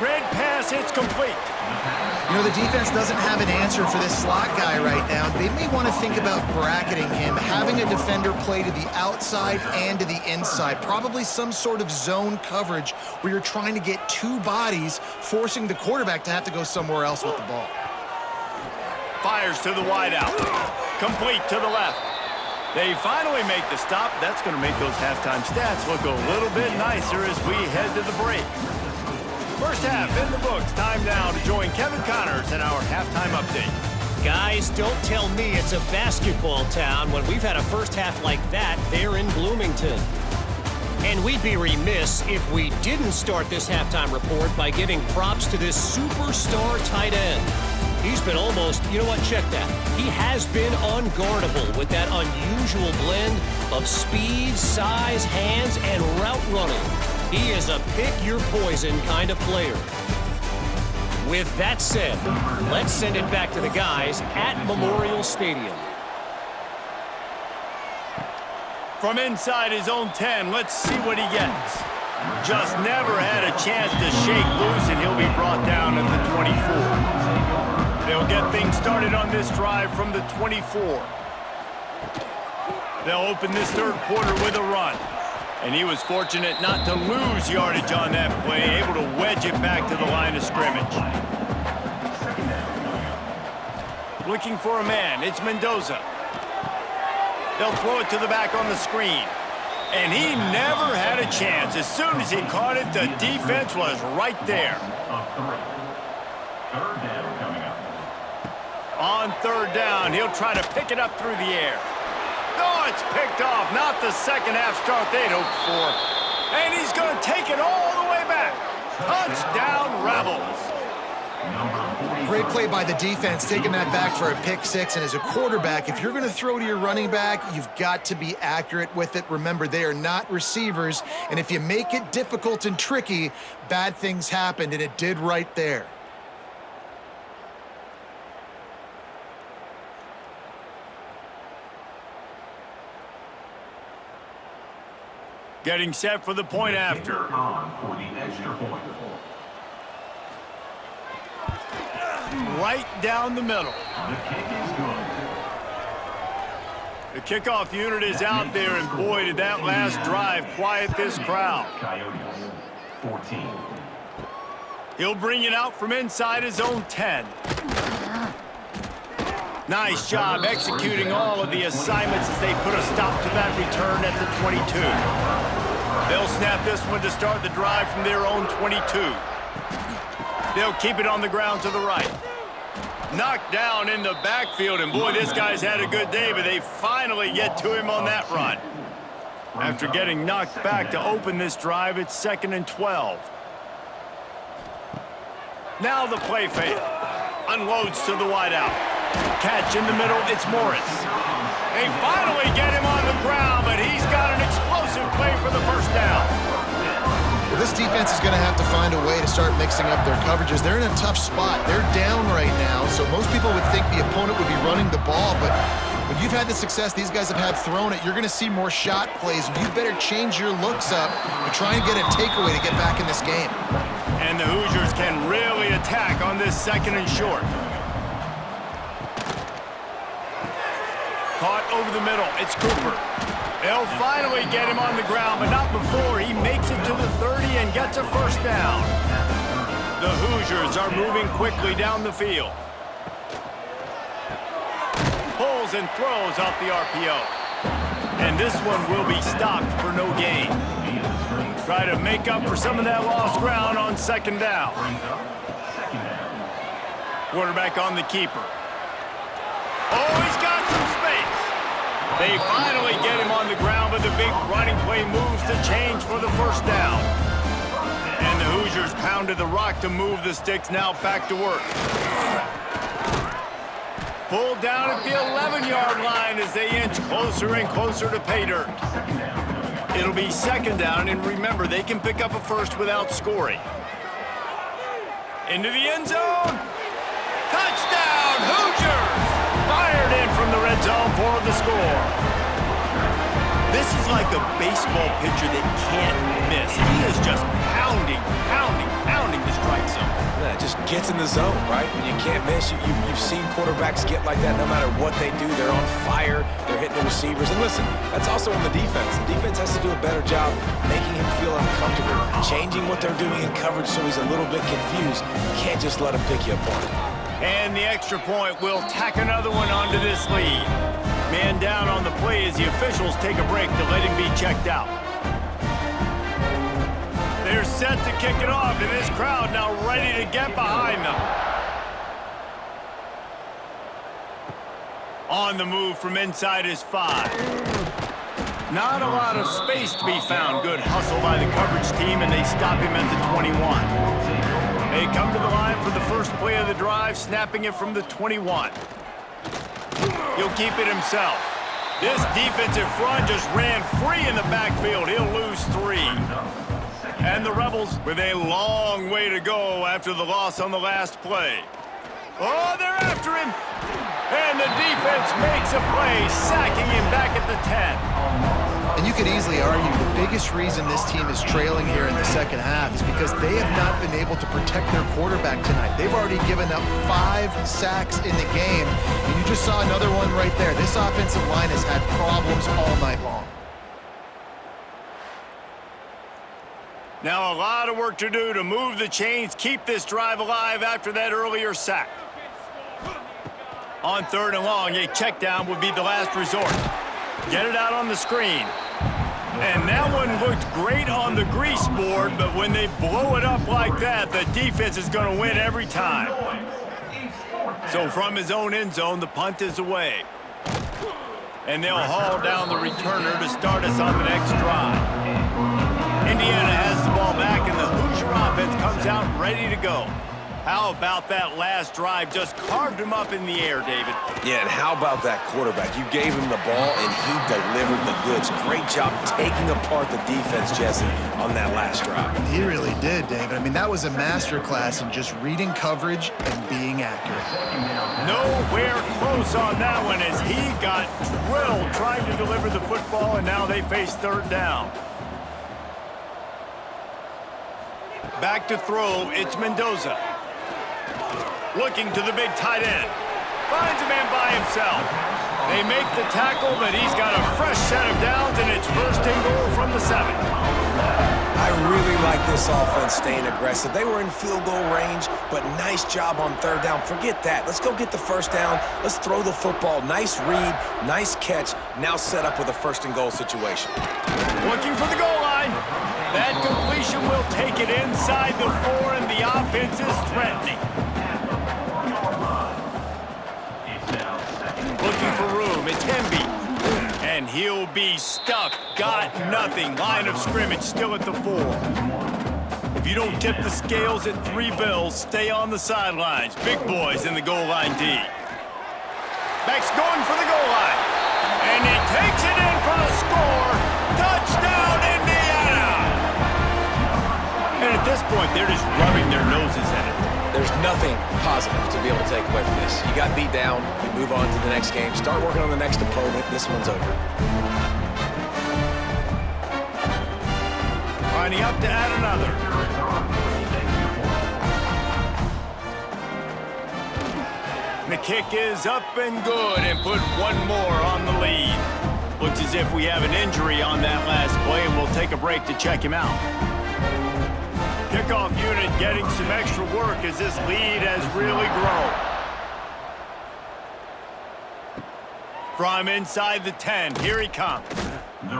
Red pass, it's complete. You know, the defense doesn't have an answer for this slot guy right now. They may want to think about bracketing him, having a defender play to the outside and to the inside. Probably some sort of zone coverage where you're trying to get 2 bodies, forcing the quarterback to have to go somewhere else with the ball. Fires to the wideout. Complete to the left. They finally make the stop. That's going to make those halftime stats look a little bit nicer as we head to the break. First half in the books. Time now to join Kevin Connors in our halftime update. Guys, don't tell me it's a basketball town when we've had a first half like that there in Bloomington. And we'd be remiss if we didn't start this halftime report by giving props to this superstar tight end. He's been almost, you know what, check that. He has been unguardable with that unusual blend of speed, size, hands, and route running. He is a pick-your-poison kind of player. With that said, let's send it back to the guys at Memorial Stadium. From inside his own 10, let's see what he gets. Just never had a chance to shake loose, and he'll be brought down at the 24. They'll get things started on this drive from the 24. They'll open this third quarter with a run. And he was fortunate not to lose yardage on that play, able to wedge it back to the line of scrimmage. Looking for a man, it's Mendoza. They'll throw it to the back on the screen. And he never had a chance. As soon as he caught it, the defense was right there. Third down coming up. On third down, he'll try to pick it up through the air. Oh, it's picked off. Not the second half start they'd hoped for. And he's going to take it all the way back. Touchdown, Rebels. Great play by the defense, taking that back for a pick six. And as a quarterback, if you're going to throw to your running back, you've got to be accurate with it. Remember, they are not receivers. And if you make it difficult and tricky, bad things happen, and it did right there. Getting set for the point after. On for the extra point. Right down the middle. The kick is good. The kickoff unit is out there, and boy, did that last drive quiet this crowd. Coyotes, 14. He'll bring it out from inside his own 10. Nice job executing all of the assignments as they put a stop to that return at the 22. They'll snap this one to start the drive from their own 22. They'll keep it on the ground to the right. Knocked down in the backfield, and boy, this guy's had a good day, but they finally get to him on that run. After getting knocked back to open this drive, it's 2nd and 12. Now the play fake. Unloads to the wideout. Catch in the middle, it's Morris. They finally get him on the ground, but he's got an explosive play for the first down. Well, this defense is going to have to find a way to start mixing up their coverages. They're in a tough spot. They're down right now, so most people would think the opponent would be running the ball, but when you've had the success these guys have had throwing it, you're going to see more shot plays. You better change your looks up and try and get a takeaway to get back in this game. And the Hoosiers can really attack on this 2nd and short. Caught over the middle. It's Cooper. They'll finally get him on the ground, but not before he makes it to the 30 and gets a first down. The Hoosiers are moving quickly down the field. Pulls and throws off the RPO. And this one will be stopped for no gain. Try to make up for some of that lost ground on 2nd down. Quarterback on the keeper. Oh, he's got some space. They finally get him on the ground, but the big running play moves the change for the first down. And the Hoosiers pounded the rock to move the sticks, now back to work. Pulled down at the 11-yard line as they inch closer and closer to pay dirt. It'll be 2nd down, and remember, they can pick up a first without scoring. Into the end zone. Touchdown, Hoosiers! Fired in from the red zone for the score. This is like a baseball pitcher that can't miss. He is just pounding the strike zone. Yeah, it just gets in the zone, right? When you can't miss, you've seen quarterbacks get like that no matter what they do. They're on fire. They're hitting the receivers. And listen, that's also on the defense. The defense has to do a better job making him feel uncomfortable, changing what they're doing in coverage so he's a little bit confused. You can't just let him pick you apart. And the extra point will tack another one onto this lead. Man down on the play as the officials take a break to let him be checked out. They're set to kick it off, and this crowd now ready to get behind them. On the move from inside his 5. Not a lot of space to be found. Good hustle by the coverage team, and they stop him at the 21. They come to the line for the first play of the drive, snapping it from the 21. He'll keep it himself. This defensive front just ran free in the backfield. He'll lose 3. And the Rebels with a long way to go after the loss on the last play. Oh, they're after him. And the defense makes a play, sacking him back at the 10. And you could easily argue the biggest reason this team is trailing here in the second half is because they have not been able to protect their quarterback tonight. They've already given up 5 sacks in the game, and you just saw another one right there. This offensive line has had problems all night long. Now a lot of work to do to move the chains, keep this drive alive after that earlier sack. On 3rd and long, a check down would be the last resort. Get it out on the screen. And that one looked great on the grease board, but when they blow it up like that, the defense is going to win every time. So from his own end zone, the punt is away. And they'll haul down the returner to start us on the next drive. Indiana has the ball back, and the Hoosier offense comes out ready to go. How about that last drive? Just carved him up in the air, David. Yeah, and how about that quarterback? You gave him the ball, and he delivered the goods. Great job taking apart the defense, Jesse, on that last drive. He really did, David. I mean, that was a masterclass in just reading coverage and being accurate. Nowhere close on that one as he got drilled trying to deliver the football, and now they face 3rd down. Back to throw, it's Mendoza. Looking to the big tight end. Finds a man by himself. They make the tackle, but he's got a fresh set of downs, and it's 1st and goal from the 7. I really like this offense staying aggressive. They were in field goal range, but nice job on 3rd down. Forget that. Let's go get the 1st down. Let's throw the football. Nice read, nice catch. Now set up with a 1st and goal situation. Looking for the goal line. That completion will take it inside the 4, and the offense is threatening. Looking for room, it's Hemby. And he'll be stuck. Got nothing. Line of scrimmage still at the 4. If you don't tip the scales at 3 bills, stay on the sidelines. Big boys in the goal line D. Beck's going for the goal line. And he takes it in for the score. Touchdown, Indiana! And at this point, they're just rubbing their noses in it. There's nothing positive to be able to take away from this. You got beat down, you move on to the next game, start working on the next opponent. This one's over. Lining up to add another. The kick is up and good, and put one more on the lead. Looks as if we have an injury on that last play, and we'll take a break to check him out. Kickoff unit getting some extra work as this lead has really grown. From inside the 10, here he comes.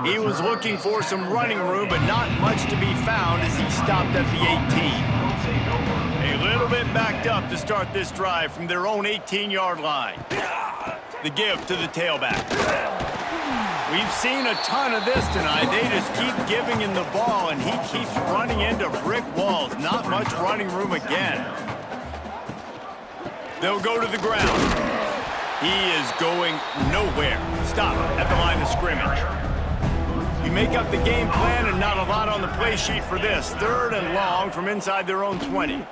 He was looking for some running room, but not much to be found as he stopped at the 18. A little bit backed up to start this drive from their own 18-yard line. The give to the tailback. We've seen a ton of this tonight. They just keep giving him the ball, and he keeps running into brick walls. Not much running room again. They'll go to the ground. He is going nowhere. Stop at the line of scrimmage. You make up the game plan, and not a lot on the play sheet for this. 3rd and long from inside their own 20.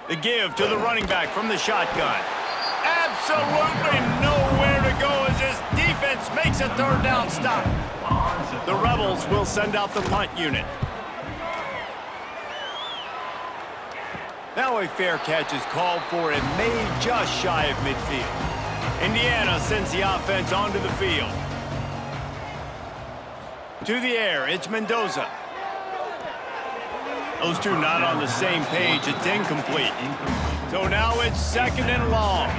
The give to the running back from the shotgun. Absolutely nowhere to go as this defense makes a 3rd down stop. The Rebels will send out the punt unit. Now a fair catch is called for and made just shy of midfield. Indiana sends the offense onto the field. To the air, it's Mendoza. Those two not on the same page. It's incomplete. So now it's 2nd and long.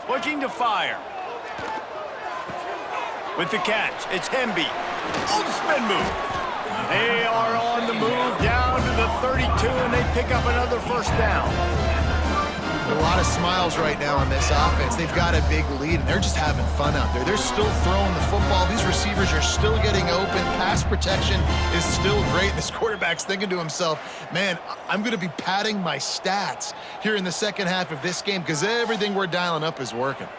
Looking to fire. With the catch, it's Hemby. Oh, the spin move. They are on the move down to the 32, and they pick up another 1st down. A lot of smiles right now on this offense. They've got a big lead, and they're just having fun out there. They're still throwing the football. These receivers are still getting open. pass protection is still great. This quarterback's thinking to himself, man, I'm going to be padding my stats here in the second half of this game because everything we're dialing up is working.